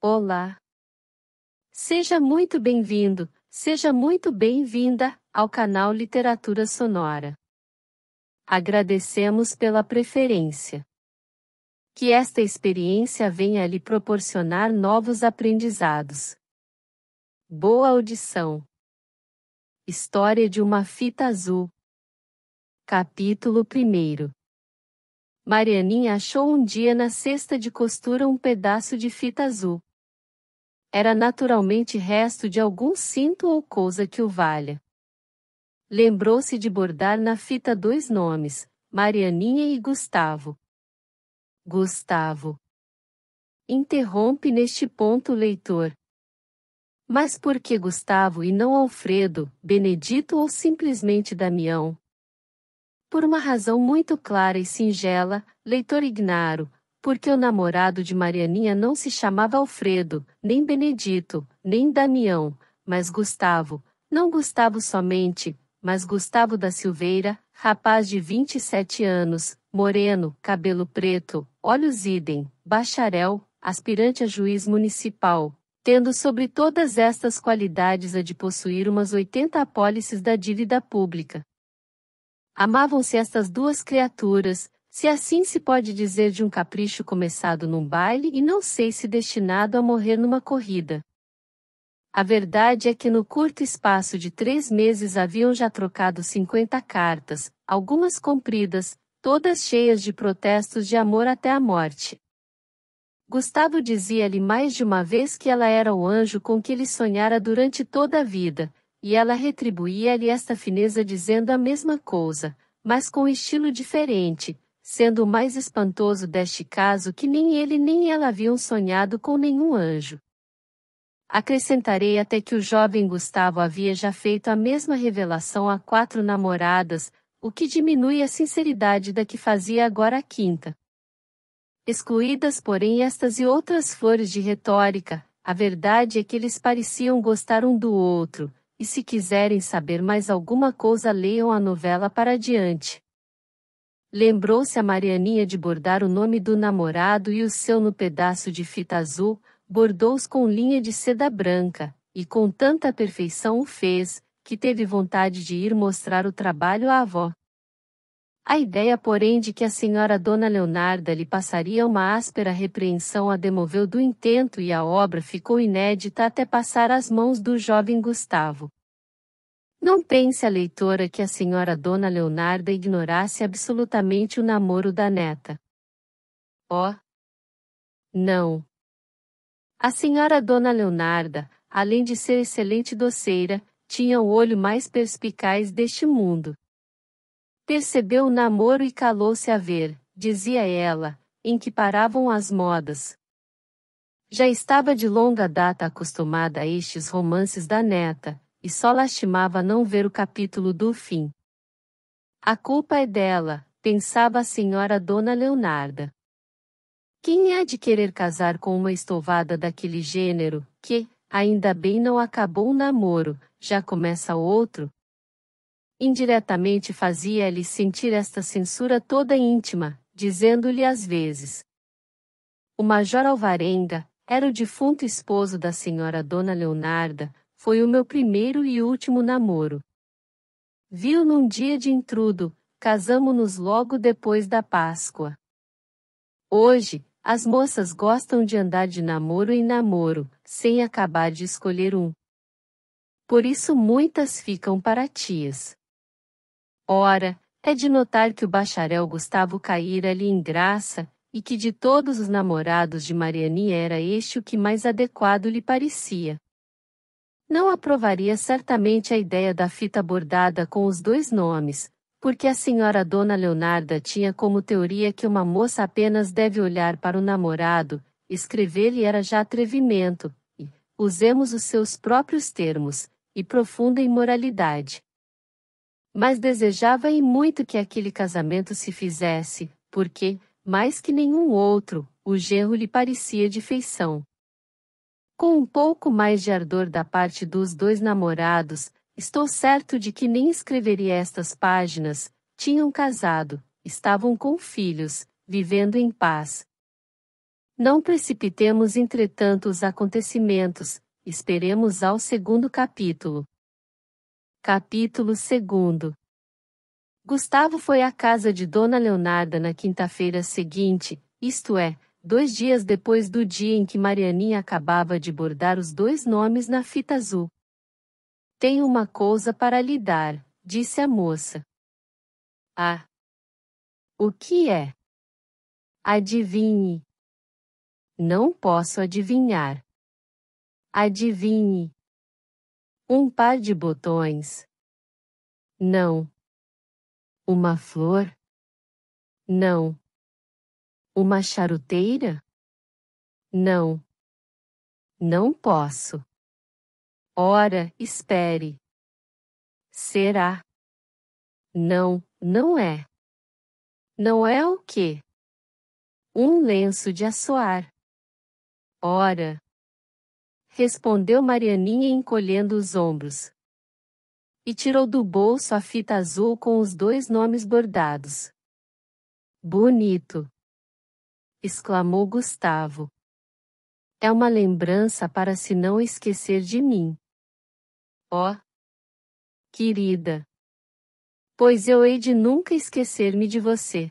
Olá! Seja muito bem-vindo, seja muito bem-vinda ao canal Literatura Sonora. Agradecemos pela preferência. Que esta experiência venha lhe proporcionar novos aprendizados. Boa audição! História de uma fita azul. Capítulo 1. Marianinha achou um dia na cesta de costura um pedaço de fita azul. Era naturalmente resto de algum cinto ou coisa que o valha. Lembrou-se de bordar na fita 2 nomes, Marianinha e Gustavo. Gustavo. Interrompe neste ponto o leitor. Mas por que Gustavo e não Alfredo, Benedito ou simplesmente Damião? Por uma razão muito clara e singela, leitor ignaro, porque o namorado de Marianinha não se chamava Alfredo, nem Benedito, nem Damião, mas Gustavo, não Gustavo somente, mas Gustavo da Silveira, rapaz de 27 anos, moreno, cabelo preto, olhos idem, bacharel, aspirante a juiz municipal, tendo sobre todas estas qualidades a de possuir umas 80 apólices da dívida pública. Amavam-se estas duas criaturas, se assim se pode dizer de um capricho começado num baile e não sei se destinado a morrer numa corrida. A verdade é que no curto espaço de 3 meses haviam já trocado 50 cartas, algumas compridas, todas cheias de protestos de amor até a morte. Gustavo dizia-lhe mais de uma vez que ela era o anjo com que ele sonhara durante toda a vida, e ela retribuía-lhe esta fineza dizendo a mesma coisa, mas com estilo diferente, sendo o mais espantoso deste caso que nem ele nem ela haviam sonhado com nenhum anjo. Acrescentarei até que o jovem Gustavo havia já feito a mesma revelação a 4 namoradas, o que diminui a sinceridade da que fazia agora a quinta. Excluídas porém estas e outras flores de retórica, a verdade é que eles pareciam gostar um do outro, e se quiserem saber mais alguma coisa leiam a novela para adiante. Lembrou-se a Marianinha de bordar o nome do namorado e o seu no pedaço de fita azul, bordou-os com linha de seda branca, e com tanta perfeição o fez, que teve vontade de ir mostrar o trabalho à avó. A ideia porém de que a senhora Dona Leonarda lhe passaria uma áspera repreensão a demoveu do intento e a obra ficou inédita até passar às mãos do jovem Gustavo. Não pense a leitora que a senhora Dona Leonarda ignorasse absolutamente o namoro da neta. Oh! Não! A senhora Dona Leonarda, além de ser excelente doceira, tinha o olho mais perspicaz deste mundo. Percebeu o namoro e calou-se a ver, dizia ela, em que paravam as modas. Já estava de longa data acostumada a estes romances da neta, e só lastimava não ver o capítulo do fim. A culpa é dela, pensava a senhora Dona Leonarda. Quem há de querer casar com uma estouvada daquele gênero, que, ainda bem não acabou o namoro, já começa outro? Indiretamente fazia-lhe sentir esta censura toda íntima, dizendo-lhe às vezes. O Major Alvarenga, era o defunto esposo da senhora Dona Leonarda, foi o meu primeiro e último namoro. Viu num dia de intrudo, casamo-nos logo depois da Páscoa. Hoje, as moças gostam de andar de namoro em namoro, sem acabar de escolher um. Por isso muitas ficam para tias. Ora, é de notar que o bacharel Gustavo caíra-lhe em graça, e que de todos os namorados de Marianinha era este o que mais adequado lhe parecia. Não aprovaria certamente a ideia da fita bordada com os 2 nomes, porque a senhora Dona Leonarda tinha como teoria que uma moça apenas deve olhar para o namorado, escrever-lhe era já atrevimento, e, usemos os seus próprios termos, e profunda imoralidade. Mas desejava e muito que aquele casamento se fizesse, porque, mais que nenhum outro, o genro lhe parecia de feição. Com um pouco mais de ardor da parte dos 2 namorados, estou certo de que nem escreveria estas páginas, tinham casado, estavam com filhos, vivendo em paz. Não precipitemos entretanto os acontecimentos, esperemos ao segundo capítulo. Capítulo 2. Gustavo foi à casa de Dona Leonarda na quinta-feira seguinte, isto é, 2 dias depois do dia em que Marianinha acabava de bordar os 2 nomes na fita azul. Tenho uma coisa para lhe dar, disse a moça. Ah! O que é? Adivinhe. Não posso adivinhar. Adivinhe. Um par de botões. Não. Uma flor? Não. Uma charuteira? Não. Não posso. Ora, espere. Será? Não, não é. Não é o quê? Um lenço de assoar. Ora! Respondeu Marianinha encolhendo os ombros. E tirou do bolso a fita azul com os 2 nomes bordados. Bonito! Exclamou Gustavo. É uma lembrança para se não esquecer de mim. Oh! Querida! Pois eu hei de nunca esquecer-me de você.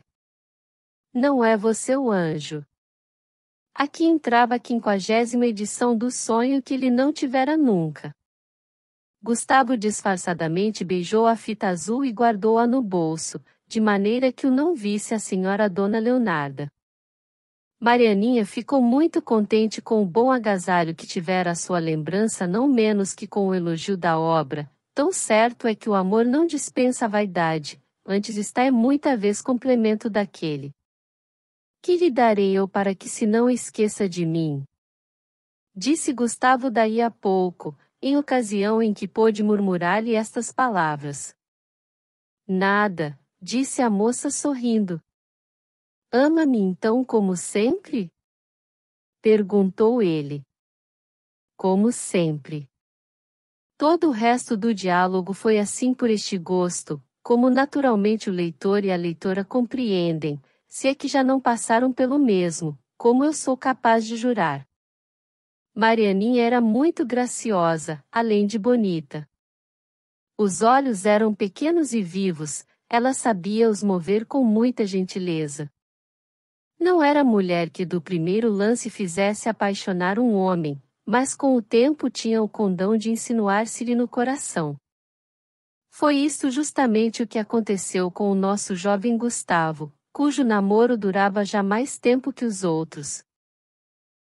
Não é você o anjo. Aqui entrava a 50ª edição do sonho que ele não tivera nunca. Gustavo disfarçadamente beijou a fita azul e guardou-a no bolso, de maneira que o não visse a senhora Dona Leonarda. Marianinha ficou muito contente com o bom agasalho que tivera a sua lembrança não menos que com o elogio da obra. Tão certo é que o amor não dispensa a vaidade, antes está é muita vez complemento daquele. Que lhe darei eu para que se não esqueça de mim? Disse Gustavo daí a pouco, em ocasião em que pôde murmurar-lhe estas palavras. Nada, disse a moça sorrindo. Ama-me então como sempre? Perguntou ele. Como sempre. Todo o resto do diálogo foi assim por este gosto, como naturalmente o leitor e a leitora compreendem, se é que já não passaram pelo mesmo, como eu sou capaz de jurar. Marianinha era muito graciosa, além de bonita. Os olhos eram pequenos e vivos, ela sabia os mover com muita gentileza. Não era mulher que do primeiro lance fizesse apaixonar um homem, mas com o tempo tinha o condão de insinuar-se-lhe no coração. Foi isto justamente o que aconteceu com o nosso jovem Gustavo, cujo namoro durava já mais tempo que os outros.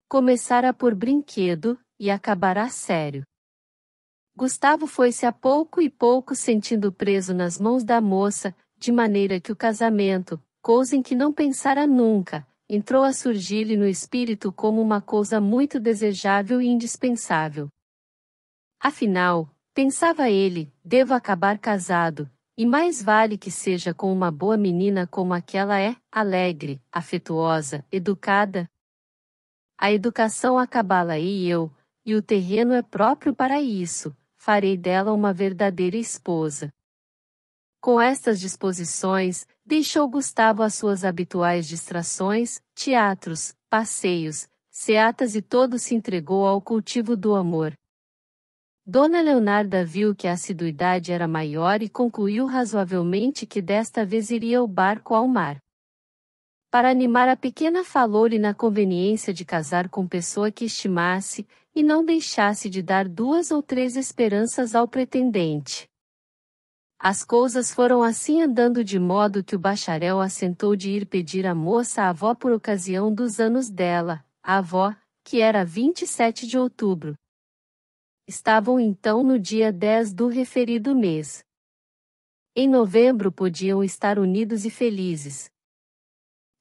Começara por brinquedo, e acabará sério. Gustavo foi-se a pouco e pouco sentindo preso nas mãos da moça, de maneira que o casamento, coisa em que não pensara nunca, entrou a surgir-lhe no espírito como uma coisa muito desejável e indispensável. Afinal, pensava ele, devo acabar casado, e mais vale que seja com uma boa menina como aquela é, alegre, afetuosa, educada. A educação acabá-la-ei eu, e o terreno é próprio para isso, farei dela uma verdadeira esposa. Com estas disposições, deixou Gustavo as suas habituais distrações, teatros, passeios, seatas e todo se entregou ao cultivo do amor. Dona Leonarda viu que a assiduidade era maior e concluiu razoavelmente que desta vez iria o barco ao mar. Para animar a pequena falou-lhe na conveniência de casar com pessoa que estimasse, e não deixasse de dar 2 ou 3 esperanças ao pretendente. As coisas foram assim andando de modo que o bacharel assentou de ir pedir a moça à avó por ocasião dos anos dela, a avó, que era 27 de outubro. Estavam então no dia 10 do referido mês. Em novembro podiam estar unidos e felizes.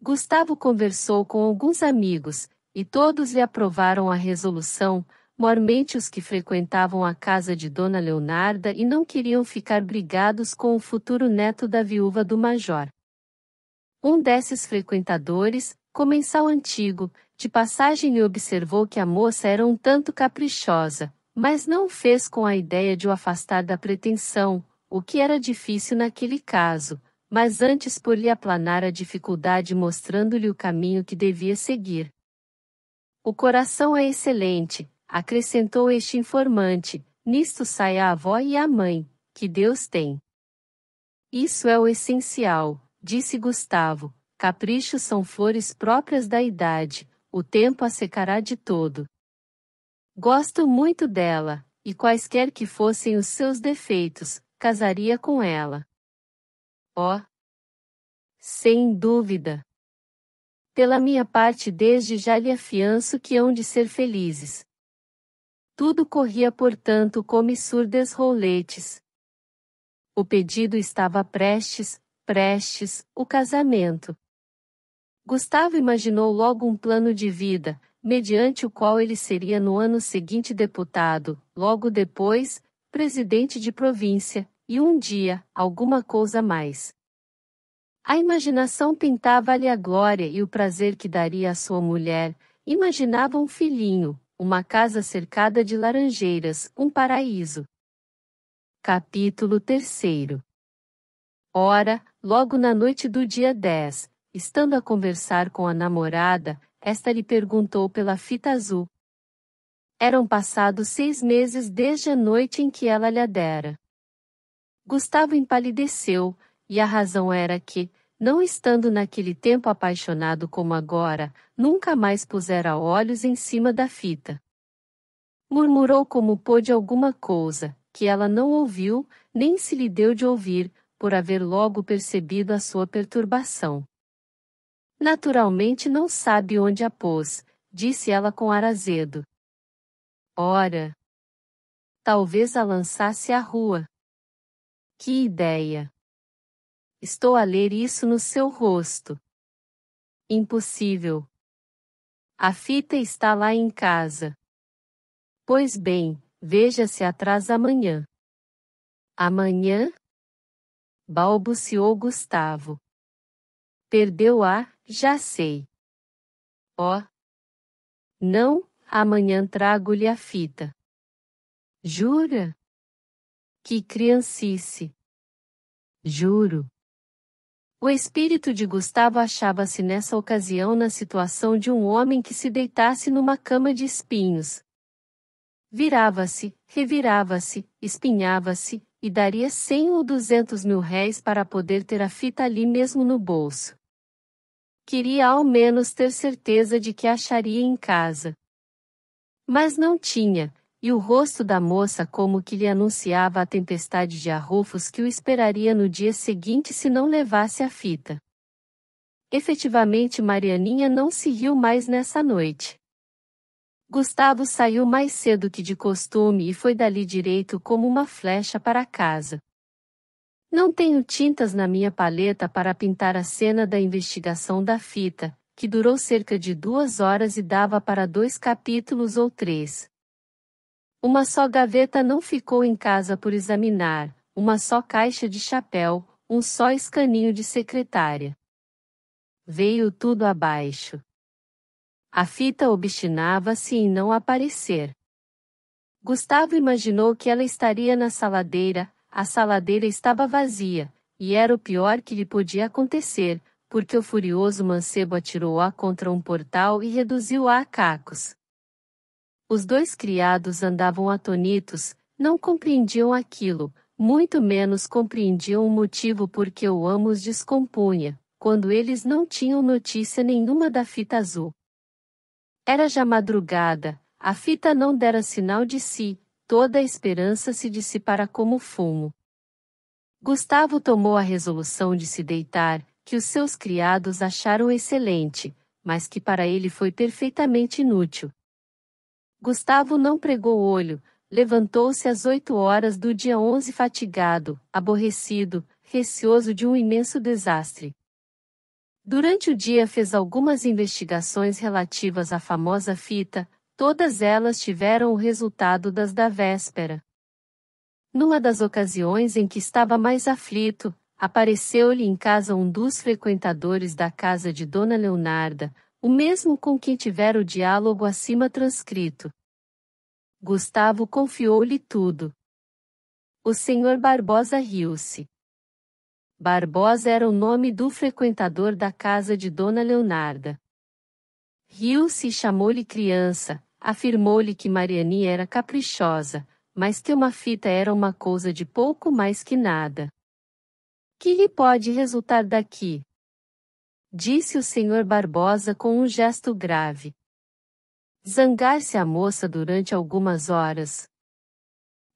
Gustavo conversou com alguns amigos, e todos lhe aprovaram a resolução, mormente os que frequentavam a casa de Dona Leonarda e não queriam ficar brigados com o futuro neto da viúva do major. Um desses frequentadores, comensal antigo, de passagem lhe observou que a moça era um tanto caprichosa, mas não o fez com a ideia de o afastar da pretensão, o que era difícil naquele caso, mas antes por lhe aplanar a dificuldade mostrando-lhe o caminho que devia seguir. O coração é excelente, acrescentou este informante, nisto sai a avó e a mãe, que Deus tem. Isso é o essencial, disse Gustavo, caprichos são flores próprias da idade, o tempo a secará de todo. Gosto muito dela, e quaisquer que fossem os seus defeitos, casaria com ela. Oh! Sem dúvida! Pela minha parte desde já lhe afianço que hão de ser felizes. Tudo corria portanto como surdes rouletes. O pedido estava prestes, o casamento. Gustavo imaginou logo um plano de vida, mediante o qual ele seria no ano seguinte deputado, logo depois, presidente de província, e um dia, alguma coisa mais. A imaginação pintava-lhe a glória e o prazer que daria à sua mulher, imaginava um filhinho, uma casa cercada de laranjeiras, um paraíso. Capítulo 3. Ora, logo na noite do dia 10, estando a conversar com a namorada, esta lhe perguntou pela fita azul. Eram passados 6 meses desde a noite em que ela lhe a dera. Gustavo empalideceu, e a razão era que, não estando naquele tempo apaixonado como agora, nunca mais pusera olhos em cima da fita. Murmurou como pôde alguma coisa, que ela não ouviu, nem se lhe deu de ouvir, por haver logo percebido a sua perturbação. Naturalmente não sabe onde a pôs, disse ela com ar azedo. Ora! Talvez a lançasse à rua. Que ideia! Estou a ler isso no seu rosto. Impossível. A fita está lá em casa. Pois bem, veja se a traz amanhã. Amanhã? Balbuciou Gustavo. Perdeu-a, já sei. Oh! Não, amanhã trago-lhe a fita. Jura? Que criancice! Juro. O espírito de Gustavo achava-se nessa ocasião na situação de um homem que se deitasse numa cama de espinhos. Virava-se, revirava-se, espinhava-se, e daria 100 ou 200 mil réis para poder ter a fita ali mesmo no bolso. Queria ao menos ter certeza de que a acharia em casa. Mas não tinha, e o rosto da moça como que lhe anunciava a tempestade de arrufos que o esperaria no dia seguinte se não levasse a fita. Efetivamente Marianinha não se riu mais nessa noite. Gustavo saiu mais cedo que de costume e foi dali direito como uma flecha para casa. Não tenho tintas na minha paleta para pintar a cena da investigação da fita, que durou cerca de 2 horas e dava para 2 capítulos ou 3. Uma só gaveta não ficou em casa por examinar, uma só caixa de chapéu, um só escaninho de secretária. Veio tudo abaixo. A fita obstinava-se em não aparecer. Gustavo imaginou que ela estaria na saladeira, a saladeira estava vazia, e era o pior que lhe podia acontecer, porque o furioso mancebo atirou-a contra um portal e reduziu-a a cacos. Os 2 criados andavam atonitos, não compreendiam aquilo, muito menos compreendiam o motivo por que o amo os descompunha, quando eles não tinham notícia nenhuma da fita azul. Era já madrugada, a fita não dera sinal de si, toda a esperança se dissipara como fumo. Gustavo tomou a resolução de se deitar, que os seus criados acharam excelente, mas que para ele foi perfeitamente inútil. Gustavo não pregou olho, levantou-se às 8 horas do dia 11 fatigado, aborrecido, receoso de um imenso desastre. Durante o dia fez algumas investigações relativas à famosa fita, todas elas tiveram o resultado das da véspera. Numa das ocasiões em que estava mais aflito, apareceu-lhe em casa um dos frequentadores da casa de Dona Leonarda, o mesmo com quem tivera o diálogo acima transcrito. Gustavo confiou-lhe tudo. O senhor Barbosa riu-se. Barbosa era o nome do frequentador da casa de Dona Leonarda. Riu-se e chamou-lhe criança, afirmou-lhe que Marianinha era caprichosa, mas que uma fita era uma coisa de pouco mais que nada. Que lhe pode resultar daqui? Disse o senhor Barbosa com um gesto grave. Zangar-se a moça durante algumas horas.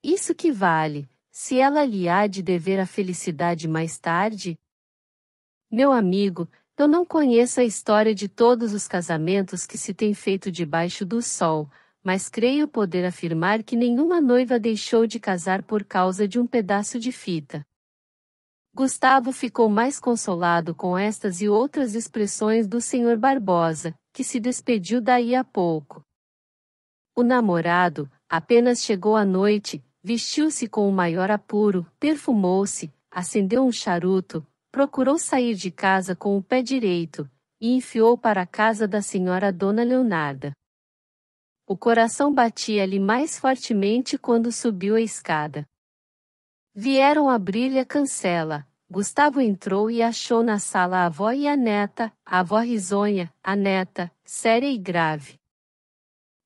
Isso que vale, se ela lhe há de dever a felicidade mais tarde? Meu amigo, eu não conheço a história de todos os casamentos que se tem feito debaixo do sol, mas creio poder afirmar que nenhuma noiva deixou de casar por causa de um pedaço de fita. Gustavo ficou mais consolado com estas e outras expressões do senhor Barbosa, que se despediu daí a pouco. O namorado, apenas chegou à noite, vestiu-se com o maior apuro, perfumou-se, acendeu um charuto, procurou sair de casa com o pé direito, e enfiou para a casa da senhora Dona Leonarda. O coração batia-lhe mais fortemente quando subiu a escada. Vieram abrir-lhe a cancela. Gustavo entrou e achou na sala a avó e a neta, a avó risonha, a neta, séria e grave.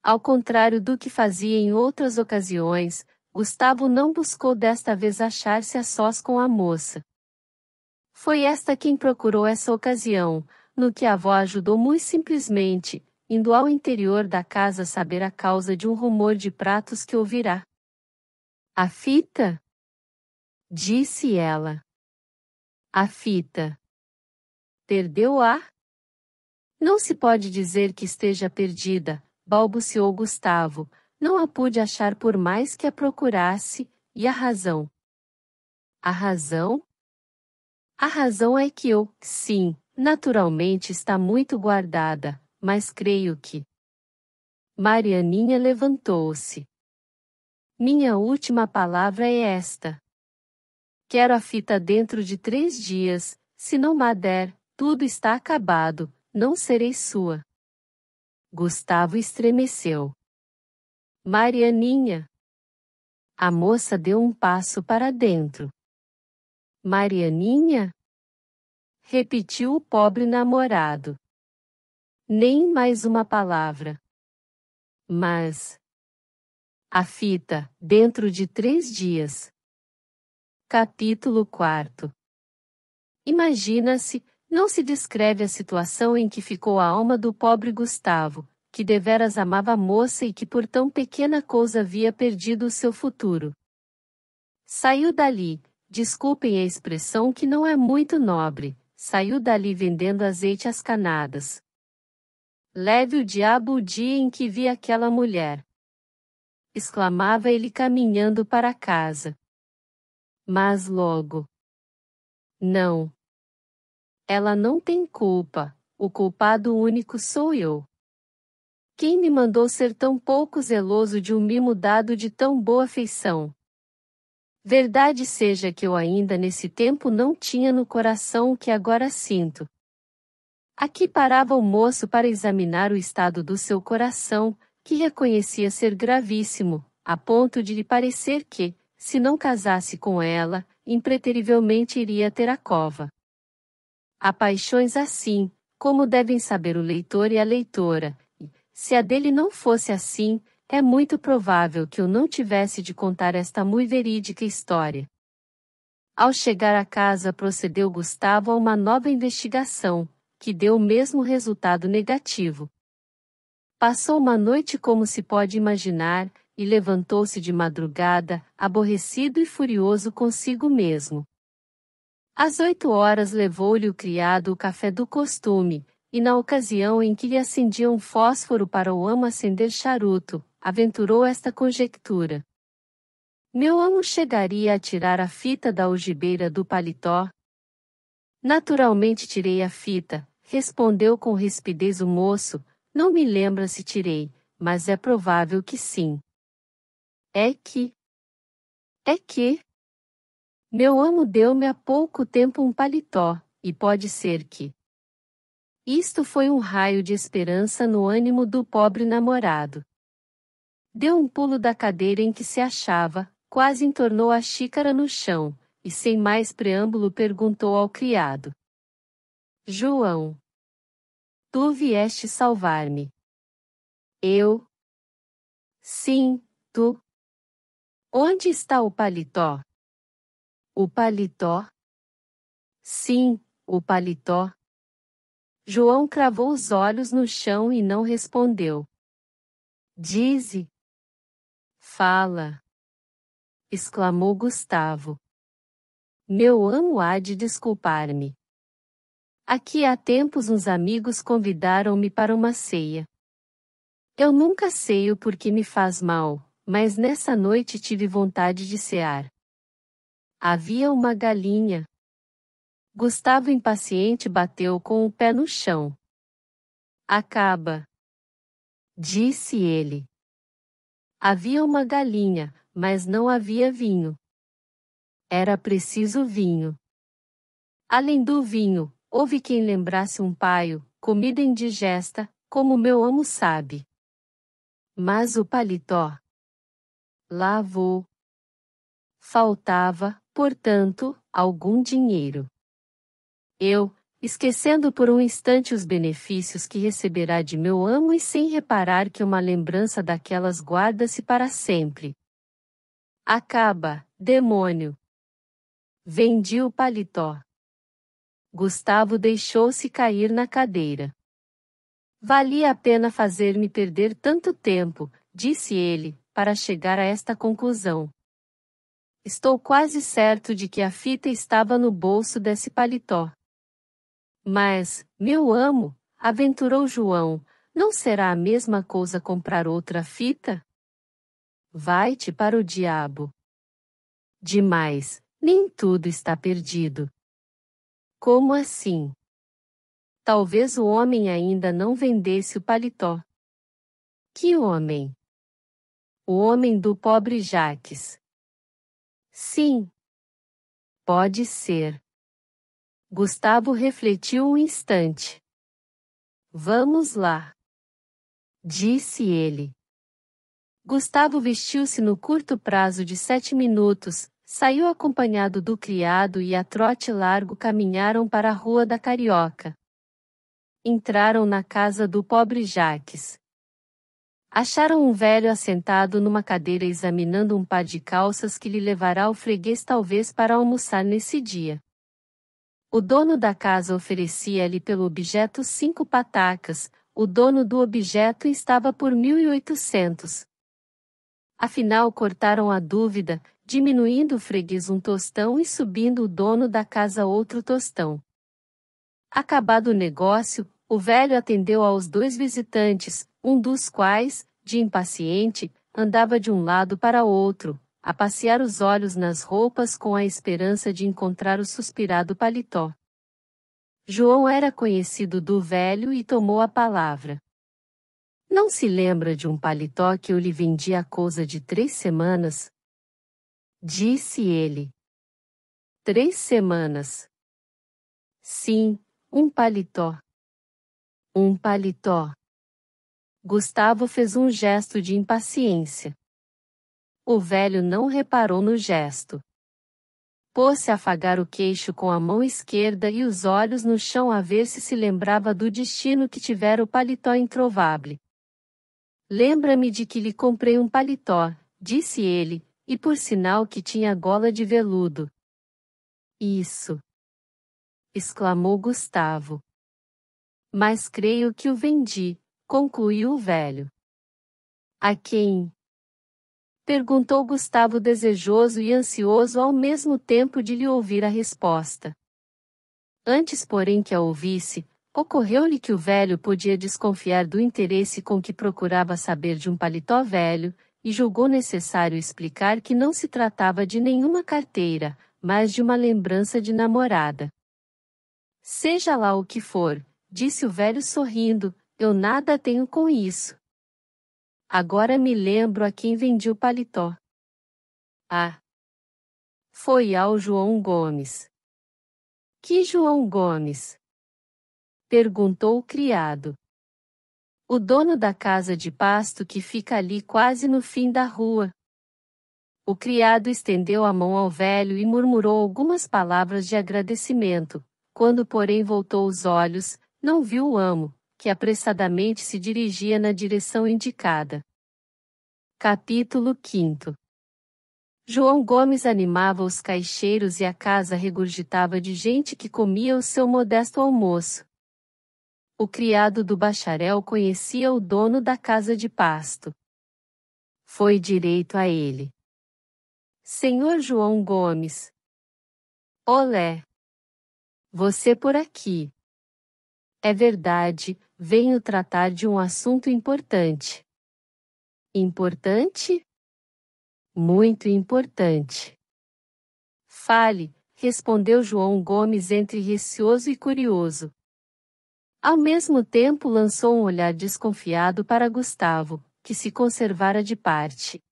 Ao contrário do que fazia em outras ocasiões, Gustavo não buscou desta vez achar-se a sós com a moça. Foi esta quem procurou essa ocasião, no que a avó ajudou muito simplesmente, indo ao interior da casa saber a causa de um rumor de pratos que ouvirá. A fita? Disse ela. A fita. Perdeu-a? Não se pode dizer que esteja perdida, balbuciou Gustavo, não a pude achar por mais que a procurasse, e a razão? A razão? A razão é que sim, naturalmente está muito guardada, mas creio que... Marianinha levantou-se. Minha última palavra é esta. Quero a fita dentro de 3 dias, se não me der, tudo está acabado, não serei sua. Gustavo estremeceu. Marianinha. A moça deu um passo para dentro. Marianinha? Repetiu o pobre namorado. Nem mais uma palavra. Mas... A fita, dentro de 3 dias. Capítulo 4. Imagina-se, não se descreve a situação em que ficou a alma do pobre Gustavo, que deveras amava a moça e que por tão pequena coisa havia perdido o seu futuro. Saiu dali, desculpem a expressão que não é muito nobre, saiu dali vendendo azeite às canadas. Leve o diabo o dia em que vi aquela mulher! Exclamava ele caminhando para casa. Mas logo. Não. Ela não tem culpa, o culpado único sou eu. Quem me mandou ser tão pouco zeloso de um mimo dado de tão boa feição? Verdade seja que eu ainda nesse tempo não tinha no coração o que agora sinto. Aqui parava o moço para examinar o estado do seu coração, que reconhecia ser gravíssimo, a ponto de lhe parecer que, se não casasse com ela, impreterivelmente iria ter a cova. Há paixões assim, como devem saber o leitor e a leitora, e, se a dele não fosse assim, é muito provável que eu não tivesse de contar esta muito verídica história. Ao chegar a casa procedeu Gustavo a uma nova investigação, que deu o mesmo resultado negativo. Passou uma noite como se pode imaginar, e levantou-se de madrugada, aborrecido e furioso consigo mesmo. Às 8 horas levou-lhe o criado o café do costume, e na ocasião em que lhe acendia um fósforo para o amo acender charuto, aventurou esta conjectura. Meu amo chegaria a tirar a fita da algibeira do paletó? Naturalmente tirei a fita, respondeu com rispidez o moço, não me lembra se tirei, mas é provável que sim. É que... Meu amo deu-me há pouco tempo um paletó, e pode ser que... Isto foi um raio de esperança no ânimo do pobre namorado. Deu um pulo da cadeira em que se achava, quase entornou a xícara no chão, e sem mais preâmbulo perguntou ao criado. João. Tu vieste salvar-me. Eu? Sim, tu. Onde está o paletó? O paletó? Sim, o paletó. João cravou os olhos no chão e não respondeu. Dize. Fala. Exclamou Gustavo. Meu amo há de desculpar-me. Aqui há tempos uns amigos convidaram-me para uma ceia. Eu nunca sei o porquê me faz mal, mas nessa noite tive vontade de cear. Havia uma galinha. Gustavo impaciente bateu com o pé no chão. Acaba. Disse ele. Havia uma galinha, mas não havia vinho. Era preciso vinho. Além do vinho, houve quem lembrasse um paio, comida indigesta, como meu amo sabe. Mas o paletó. Lá vou. Faltava, portanto, algum dinheiro. Eu, esquecendo por um instante os benefícios que receberá de meu amo e sem reparar que uma lembrança daquelas guarda-se para sempre. Acaba, demônio. Vendi o paletó. Gustavo deixou-se cair na cadeira. Valia a pena fazer-me perder tanto tempo, disse ele, para chegar a esta conclusão. Estou quase certo de que a fita estava no bolso desse paletó. Mas, meu amo, aventurou João, não será a mesma coisa comprar outra fita? Vai-te para o diabo. Demais, nem tudo está perdido. Como assim? Talvez o homem ainda não vendesse o paletó. Que homem? O homem do pobre Jaques. Sim. Pode ser. Gustavo refletiu um instante. Vamos lá. Disse ele. Gustavo vestiu-se no curto prazo de 7 minutos, saiu acompanhado do criado e a trote largo caminharam para a Rua da Carioca. Entraram na casa do pobre Jaques. Acharam um velho assentado numa cadeira examinando um par de calças que lhe levará o freguês talvez para almoçar nesse dia. O dono da casa oferecia-lhe pelo objeto 5 patacas, o dono do objeto estava por 1.800. Afinal cortaram a dúvida, diminuindo o freguês um tostão e subindo o dono da casa outro tostão. Acabado o negócio, o velho atendeu aos 2 visitantes, um dos quais, de impaciente, andava de um lado para outro, a passear os olhos nas roupas com a esperança de encontrar o suspirado paletó. João era conhecido do velho e tomou a palavra. Não se lembra de um paletó que eu lhe vendi há coisa de 3 semanas? Disse ele. 3 semanas. Sim, um paletó. Um paletó. Gustavo fez um gesto de impaciência. O velho não reparou no gesto. Pôs-se a afagar o queixo com a mão esquerda e os olhos no chão a ver se lembrava do destino que tivera o paletó introvável. Lembra-me de que lhe comprei um paletó, disse ele, e por sinal que tinha gola de veludo. Isso! Exclamou Gustavo. Mas creio que o vendi, concluiu o velho. A quem? Perguntou Gustavo desejoso e ansioso ao mesmo tempo de lhe ouvir a resposta. Antes, porém, que a ouvisse, ocorreu-lhe que o velho podia desconfiar do interesse com que procurava saber de um paletó velho, e julgou necessário explicar que não se tratava de nenhuma carteira, mas de uma lembrança de namorada. Seja lá o que for, disse o velho sorrindo, eu nada tenho com isso. Agora me lembro a quem vendi o paletó. Ah! Foi ao João Gomes. Que João Gomes? Perguntou o criado. O dono da casa de pasto que fica ali quase no fim da rua. O criado estendeu a mão ao velho e murmurou algumas palavras de agradecimento. Quando, porém, voltou os olhos, não viu o amo, que apressadamente se dirigia na direção indicada. Capítulo 5. João Gomes animava os caixeiros e a casa regurgitava de gente que comia o seu modesto almoço. O criado do bacharel conhecia o dono da casa de pasto. Foi direito a ele. Senhor João Gomes. Olé! Você por aqui. É verdade, venho tratar de um assunto importante. Importante? Muito importante. Fale, respondeu João Gomes entre receoso e curioso. Ao mesmo tempo lançou um olhar desconfiado para Gustavo, que se conservara de parte.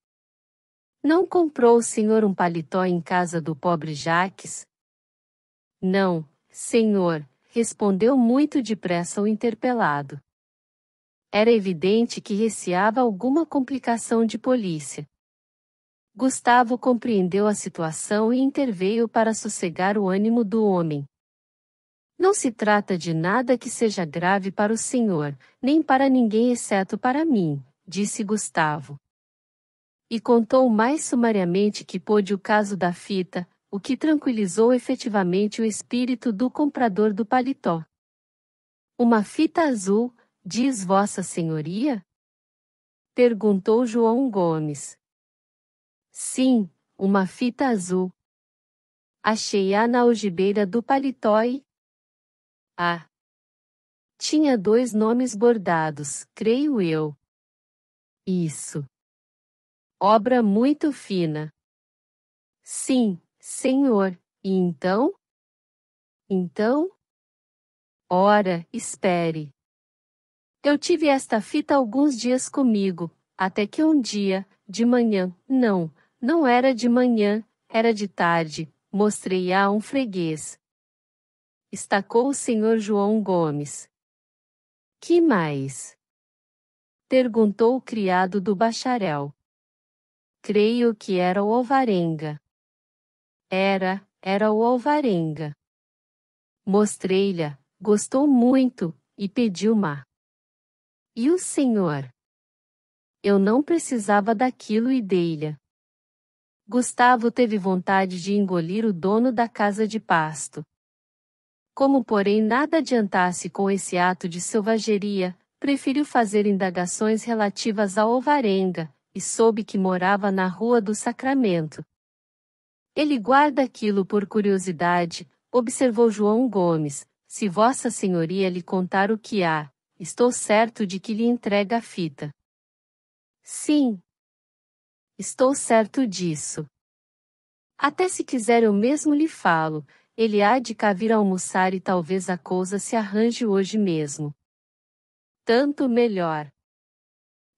Não comprou o senhor um paletó em casa do pobre Jaques? Não, senhor, respondeu muito depressa o interpelado. Era evidente que receava alguma complicação de polícia. Gustavo compreendeu a situação e interveio para sossegar o ânimo do homem. Não se trata de nada que seja grave para o senhor, nem para ninguém exceto para mim, disse Gustavo. E contou mais sumariamente que pôde o caso da fita, o que tranquilizou efetivamente o espírito do comprador do paletó. Uma fita azul, diz Vossa Senhoria? Perguntou João Gomes. Sim, uma fita azul. Achei-a na algibeira do paletó e... Ah! Tinha 2 nomes bordados, creio eu. Isso. Obra muito fina. Sim, senhor. E então? Então? Ora, espere. Eu tive esta fita alguns dias comigo, até que um dia, de manhã, não era de manhã, era de tarde, mostrei-a a um freguês. Estacou o senhor João Gomes. Que mais? Perguntou o criado do bacharel. Creio que era o Alvarenga. Era o Alvarenga. Mostrei-lhe, gostou muito, e pediu-ma. E o senhor? Eu não precisava daquilo e dei-lhe. Gustavo teve vontade de engolir o dono da casa de pasto. Como porém nada adiantasse com esse ato de selvageria, preferiu fazer indagações relativas ao Alvarenga, e soube que morava na Rua do Sacramento. Ele guarda aquilo por curiosidade, observou João Gomes, se Vossa Senhoria lhe contar o que há, estou certo de que lhe entrega a fita. Sim. Estou certo disso. Até se quiser eu mesmo lhe falo, ele há de cá vir almoçar e talvez a cousa se arranje hoje mesmo. Tanto melhor!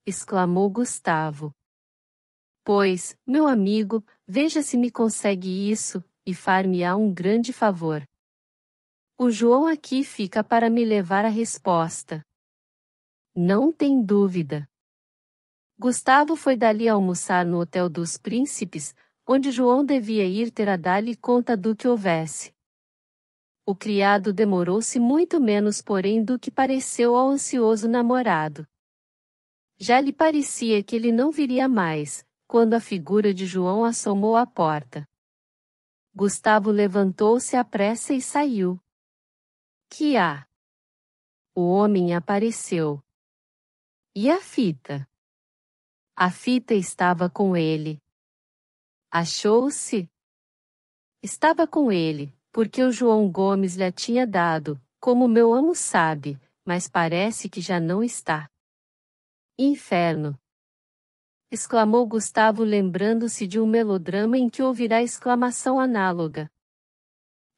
Exclamou Gustavo. Pois, meu amigo, veja se me consegue isso, e far-me-á um grande favor. O João aqui fica para me levar a resposta. Não tem dúvida. Gustavo foi dali almoçar no Hotel dos Príncipes, onde João devia ir ter a dar-lhe conta do que houvesse. O criado demorou-se muito menos porém do que pareceu ao ansioso namorado. Já lhe parecia que ele não viria mais, quando a figura de João assomou à porta. Gustavo levantou-se à pressa e saiu. Que há? O homem apareceu. E a fita? A fita estava com ele. Achou-se? Estava com ele, porque o João Gomes lhe tinha dado, como meu amo sabe, mas parece que já não está. Inferno! Exclamou Gustavo lembrando-se de um melodrama em que ouvirá exclamação análoga.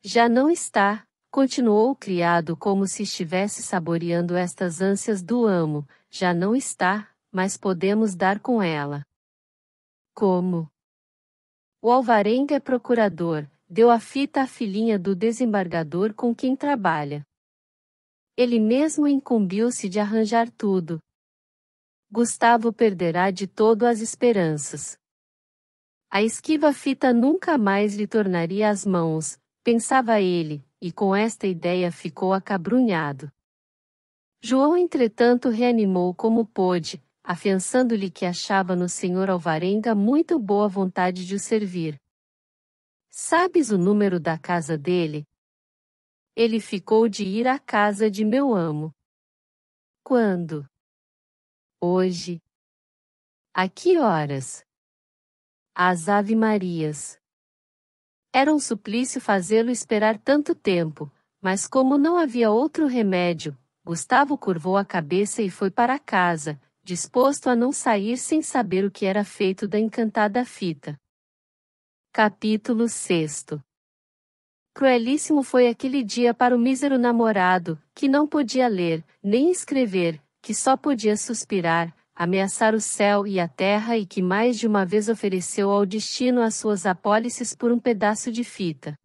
Já não está, continuou o criado como se estivesse saboreando estas ânsias do amo, já não está, mas podemos dar com ela. Como? O Alvarenga é procurador, deu a fita à filhinha do desembargador com quem trabalha. Ele mesmo incumbiu-se de arranjar tudo. Gustavo perderá de todo as esperanças. A esquiva fita nunca mais lhe tornaria as mãos, pensava ele, e com esta ideia ficou acabrunhado. João entretanto reanimou como pôde, afiançando-lhe que achava no senhor Alvarenga muito boa vontade de o servir. Sabes o número da casa dele? Ele ficou de ir à casa de meu amo. Quando? Hoje. A que horas? Às Ave-Marias. Era um suplício fazê-lo esperar tanto tempo, mas como não havia outro remédio, Gustavo curvou a cabeça e foi para casa, disposto a não sair sem saber o que era feito da encantada fita. Capítulo 6. Cruelíssimo foi aquele dia para o mísero namorado, que não podia ler, nem escrever, que só podia suspirar, ameaçar o céu e a terra e que mais de uma vez ofereceu ao destino as suas apólices por um pedaço de fita.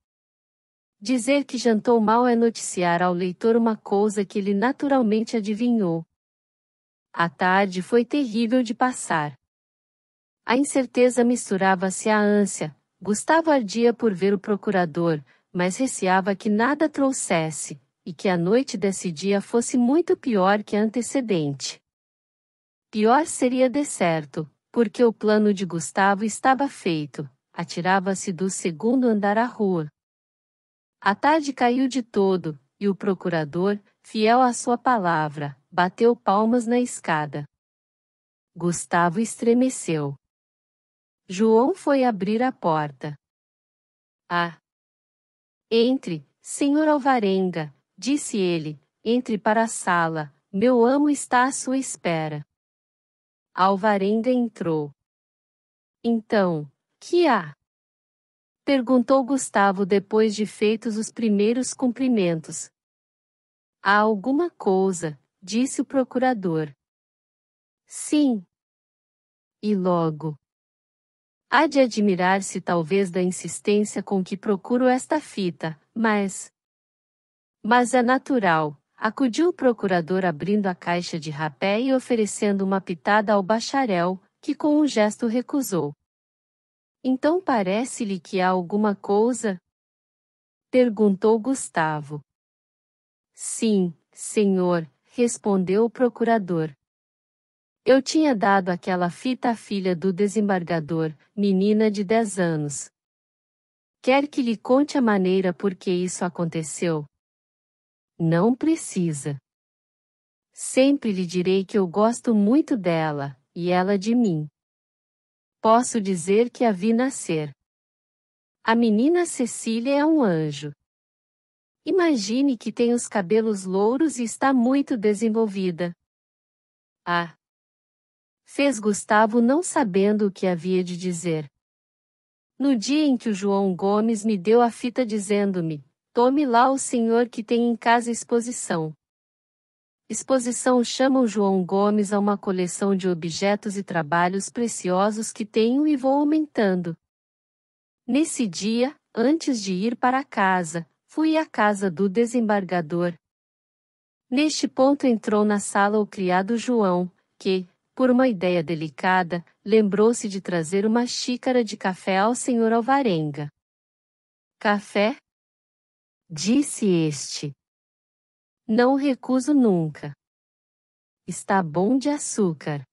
Dizer que jantou mal é noticiar ao leitor uma coisa que ele naturalmente adivinhou. A tarde foi terrível de passar. A incerteza misturava-se à ânsia. Gustavo ardia por ver o procurador, mas receava que nada trouxesse, e que a noite desse dia fosse muito pior que a antecedente. Pior seria de certo, porque o plano de Gustavo estava feito, atirava-se do segundo andar à rua. A tarde caiu de todo, e o procurador, fiel à sua palavra, bateu palmas na escada. Gustavo estremeceu. João foi abrir a porta. Ah! Entre, senhor Alvarenga, disse ele, entre para a sala, meu amo está à sua espera. Alvarenga entrou. Então, que há? Perguntou Gustavo depois de feitos os primeiros cumprimentos. Há alguma coisa, disse o procurador. Sim. E logo. Há de admirar-se talvez da insistência com que procuro esta fita, mas é natural, acudiu o procurador abrindo a caixa de rapé e oferecendo uma pitada ao bacharel, que com um gesto recusou. Então parece-lhe que há alguma coisa? Perguntou Gustavo. Sim, senhor, respondeu o procurador. Eu tinha dado aquela fita à filha do desembargador, menina de 10 anos. Quer que lhe conte a maneira por que isso aconteceu? Não precisa. Sempre lhe direi que eu gosto muito dela, e ela de mim. Posso dizer que a vi nascer. A menina Cecília é um anjo. Imagine que tem os cabelos louros e está muito desenvolvida. Ah! Fez Gustavo não sabendo o que havia de dizer. No dia em que o João Gomes me deu a fita dizendo-me, tome lá o senhor que tem em casa exposição. Exposição chama o João Gomes a uma coleção de objetos e trabalhos preciosos que tenho e vou aumentando. Nesse dia, antes de ir para casa, fui à casa do desembargador. Neste ponto entrou na sala o criado João, que, por uma ideia delicada, lembrou-se de trazer uma xícara de café ao senhor Alvarenga. Café? Disse este. Não recuso nunca. Está bom de açúcar.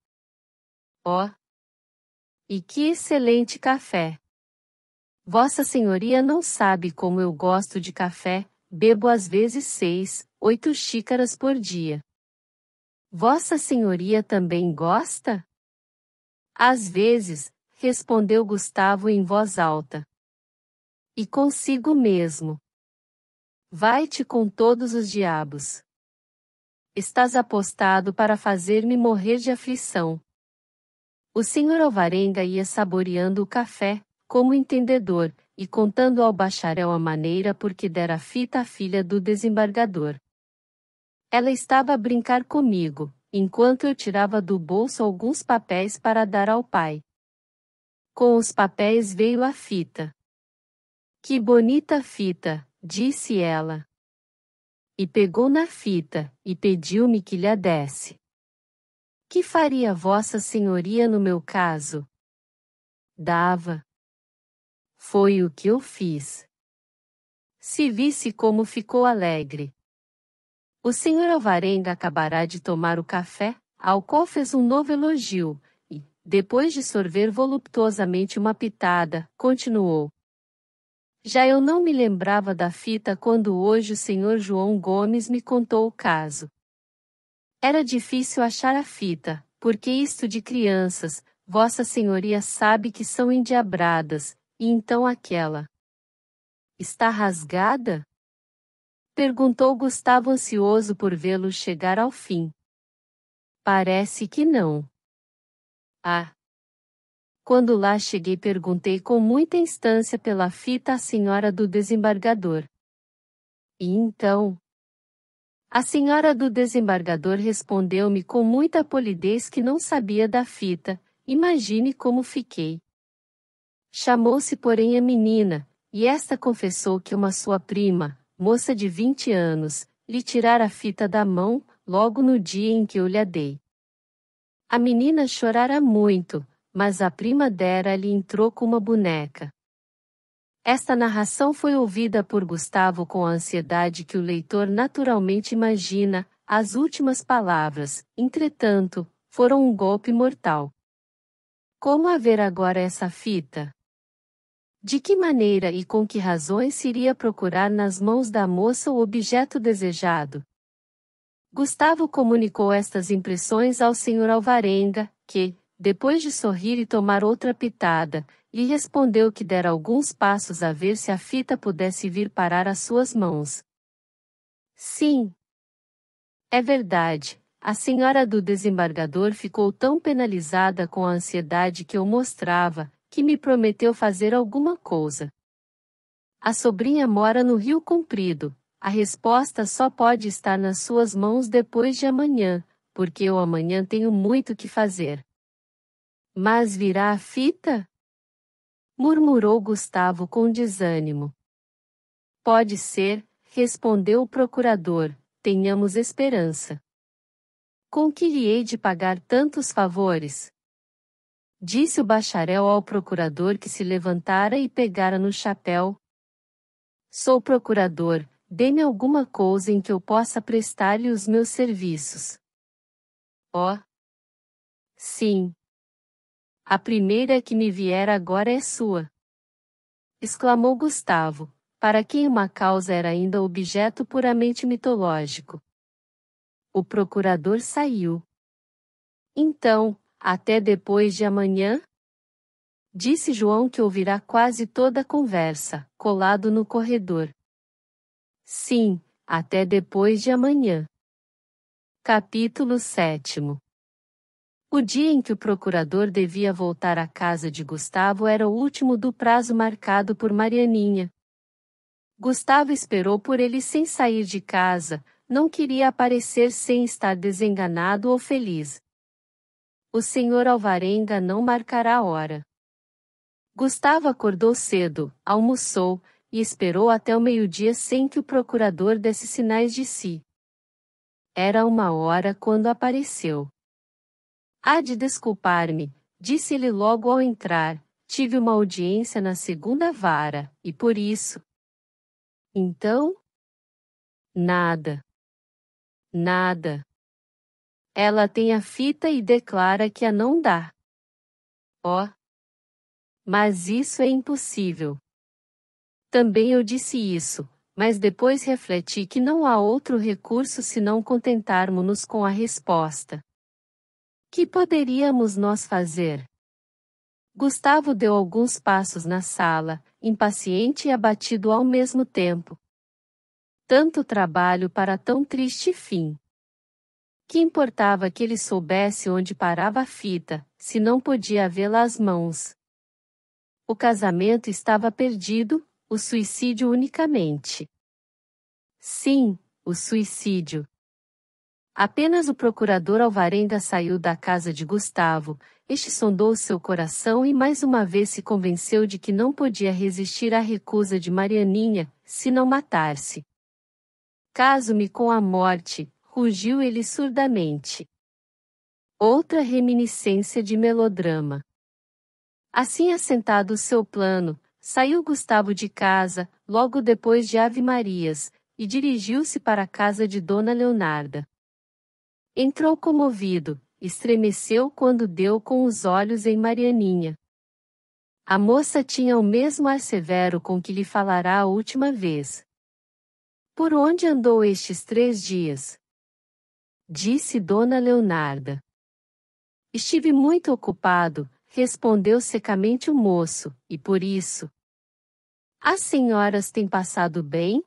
Ó! E que excelente café! Vossa Senhoria não sabe como eu gosto de café, bebo às vezes 6, 8 xícaras por dia. Vossa Senhoria também gosta? Às vezes, respondeu Gustavo em voz alta. E consigo mesmo. Vai-te com todos os diabos. Estás apostado para fazer-me morrer de aflição. O senhor Alvarenga ia saboreando o café, como entendedor, e contando ao bacharel a maneira por que dera a fita à filha do desembargador. Ela estava a brincar comigo, enquanto eu tirava do bolso alguns papéis para dar ao pai. Com os papéis veio a fita. Que bonita fita, disse ela. E pegou na fita, e pediu-me que lhe a desse. Que faria Vossa Senhoria no meu caso? Dava. Foi o que eu fiz. Se visse como ficou alegre. O senhor Alvarenga acabará de tomar o café, ao qual fez um novo elogio, e, depois de sorver voluptuosamente uma pitada, continuou. Já eu não me lembrava da fita quando hoje o senhor João Gomes me contou o caso. Era difícil achar a fita, porque isto de crianças, Vossa Senhoria sabe que são endiabradas, e então aquela. Está rasgada? Perguntou Gustavo ansioso por vê-lo chegar ao fim. Parece que não. Ah! Quando lá cheguei perguntei com muita instância pela fita à senhora do desembargador. E então? A senhora do desembargador respondeu-me com muita polidez que não sabia da fita, imagine como fiquei. Chamou-se porém a menina, e esta confessou que uma sua prima, moça de 20 anos, lhe tirara a fita da mão, logo no dia em que eu lhe a dei. A menina chorara muito, mas a prima dera-lhe em troco uma boneca. Esta narração foi ouvida por Gustavo com a ansiedade que o leitor naturalmente imagina, as últimas palavras, entretanto, foram um golpe mortal. Como haver agora essa fita? De que maneira e com que razões se iria procurar nas mãos da moça o objeto desejado? Gustavo comunicou estas impressões ao senhor Alvarenga, que, depois de sorrir e tomar outra pitada, lhe respondeu que dera alguns passos a ver se a fita pudesse vir parar às suas mãos. Sim. É verdade, a senhora do desembargador ficou tão penalizada com a ansiedade que eu mostrava, que me prometeu fazer alguma coisa. A sobrinha mora no Rio Comprido, a resposta só pode estar nas suas mãos depois de amanhã, porque eu amanhã tenho muito que fazer. Mas virá a fita? Murmurou Gustavo com desânimo. Pode ser, respondeu o procurador, tenhamos esperança. Com que lhe hei de pagar tantos favores? Disse o bacharel ao procurador que se levantara e pegara no chapéu. Sou procurador, dê-me alguma coisa em que eu possa prestar-lhe os meus serviços. Oh! Sim. A primeira que me vier agora é sua. Exclamou Gustavo, para quem uma causa era ainda objeto puramente mitológico. O procurador saiu. Então, até depois de amanhã? Disse João que ouvirá quase toda a conversa, colado no corredor. Sim, até depois de amanhã. Capítulo 7. O dia em que o procurador devia voltar à casa de Gustavo era o último do prazo marcado por Marianinha. Gustavo esperou por ele sem sair de casa, não queria aparecer sem estar desenganado ou feliz. O senhor Alvarenga não marcará a hora. Gustavo acordou cedo, almoçou, e esperou até o meio-dia sem que o procurador desse sinais de si. Era 1 hora quando apareceu. Há de desculpar-me, disse-lhe logo ao entrar, tive uma audiência na segunda vara, e por isso. Então? Nada. Nada. Ela tem a fita e declara que a não dá. Oh! Mas isso é impossível. Também eu disse isso, mas depois refleti que não há outro recurso senão contentarmo-nos com a resposta. Que poderíamos nós fazer? Gustavo deu alguns passos na sala, impaciente e abatido ao mesmo tempo. Tanto trabalho para tão triste fim. Que importava que ele soubesse onde parava a fita, se não podia vê-la às mãos? O casamento estava perdido, o suicídio unicamente. Sim, o suicídio. Apenas o procurador Alvarenga saiu da casa de Gustavo, este sondou seu coração e mais uma vez se convenceu de que não podia resistir à recusa de Marianinha, se não matar-se. Caso-me com a morte, rugiu ele surdamente. Outra reminiscência de melodrama. Assim assentado o seu plano, saiu Gustavo de casa, logo depois de Ave-Marias, e dirigiu-se para a casa de Dona Leonarda. Entrou comovido, estremeceu quando deu com os olhos em Marianinha. A moça tinha o mesmo ar severo com que lhe falara a última vez. Por onde andou estes 3 dias? Disse Dona Leonarda. Estive muito ocupado, respondeu secamente o moço, e por isso. As senhoras têm passado bem?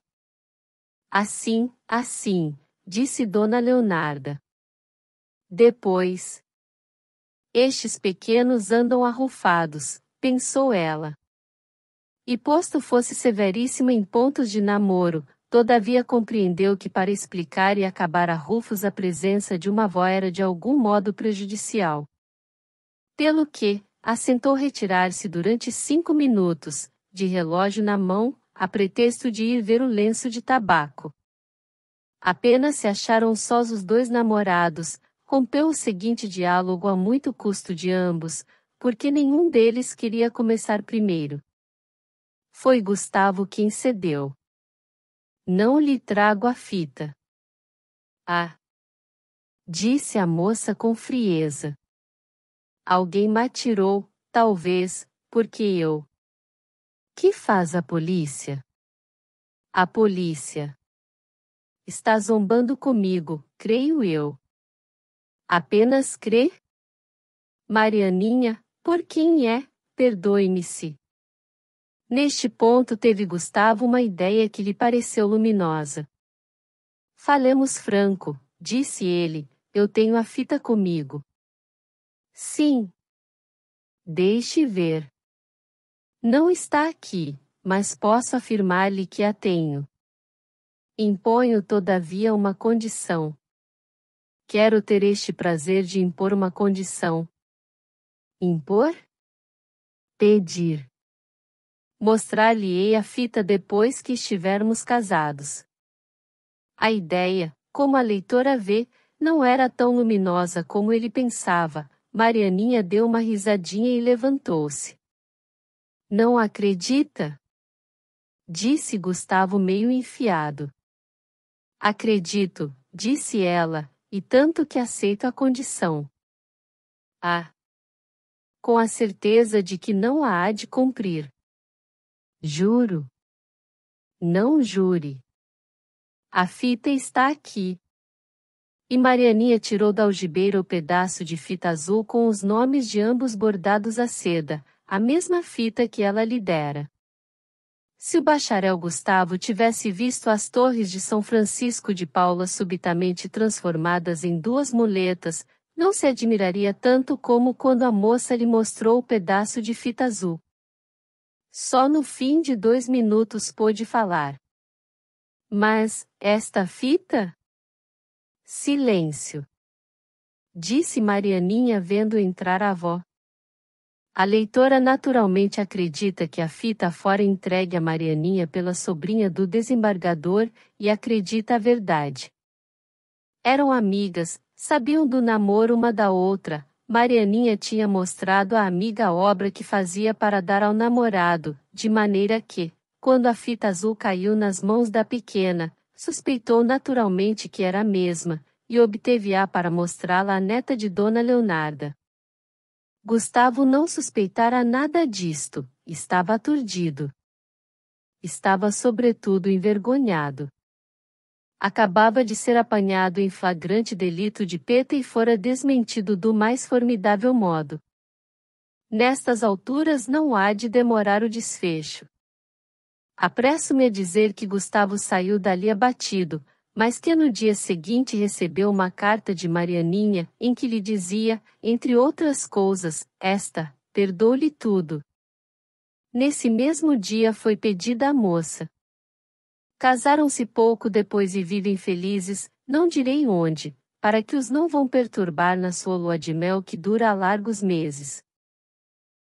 Assim, disse Dona Leonarda. Depois. Estes pequenos andam arrufados, pensou ela. E posto fosse severíssima em pontos de namoro, todavia compreendeu que para explicar e acabar a rufos a presença de uma avó era de algum modo prejudicial. Pelo que, assentou retirar-se durante 5 minutos, de relógio na mão, a pretexto de ir ver o lenço de tabaco. Apenas se acharam sós os 2 namorados, rompeu o seguinte diálogo a muito custo de ambos, porque nenhum deles queria começar primeiro. Foi Gustavo quem cedeu. Não lhe trago a fita. Ah! Disse a moça com frieza. Alguém m'atirou, talvez, porque eu. Que faz a polícia? A polícia. Está zombando comigo, creio eu. Apenas crê? Marianinha, por quem é, perdoe-me-se. Neste ponto teve Gustavo uma ideia que lhe pareceu luminosa. Falemos franco, disse ele, eu tenho a fita comigo. Sim. Deixe ver. Não está aqui, mas posso afirmar-lhe que a tenho. Imponho todavia uma condição. Quero ter este prazer de impor uma condição. Impor? Pedir. Mostrar-lhe-ei a fita depois que estivermos casados. A ideia, como a leitora vê, não era tão luminosa como ele pensava. Marianinha deu uma risadinha e levantou-se. Não acredita? Disse Gustavo meio enfiado. Acredito, disse ela, e tanto que aceito a condição. Ah! Com a certeza de que não a há de cumprir. Juro. Não jure. A fita está aqui. E Marianinha tirou da algibeira o pedaço de fita azul com os nomes de ambos bordados à seda, a mesma fita que ela lhe dera. Se o bacharel Gustavo tivesse visto as torres de São Francisco de Paula subitamente transformadas em 2 muletas, não se admiraria tanto como quando a moça lhe mostrou o pedaço de fita azul. Só no fim de 2 minutos pôde falar. Mas, esta fita? Silêncio. Disse Marianinha vendo entrar a avó. A leitora naturalmente acredita que a fita fora entregue a Marianinha pela sobrinha do desembargador, e acredita a verdade. Eram amigas, sabiam do namoro uma da outra. Marianinha tinha mostrado à amiga a obra que fazia para dar ao namorado, de maneira que, quando a fita azul caiu nas mãos da pequena, suspeitou naturalmente que era a mesma, e obteve-a para mostrá-la à neta de Dona Leonarda. Gustavo não suspeitara nada disto, estava aturdido. Estava sobretudo envergonhado. Acabava de ser apanhado em flagrante delito de peta e fora desmentido do mais formidável modo. Nestas alturas não há de demorar o desfecho. Apresso-me a dizer que Gustavo saiu dali abatido, mas que no dia seguinte recebeu uma carta de Marianinha, em que lhe dizia, entre outras coisas, perdoou-lhe tudo. Nesse mesmo dia foi pedida a moça. Casaram-se pouco depois e vivem felizes, não direi onde, para que os não vão perturbar na sua lua de mel que dura há largos meses.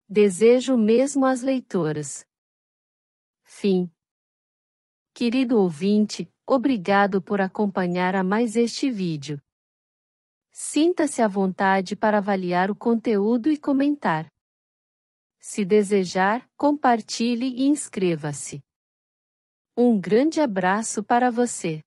Desejo mesmo às leitoras. Fim. Querido ouvinte, obrigado por acompanhar a mais este vídeo. Sinta-se à vontade para avaliar o conteúdo e comentar. Se desejar, compartilhe e inscreva-se. Um grande abraço para você.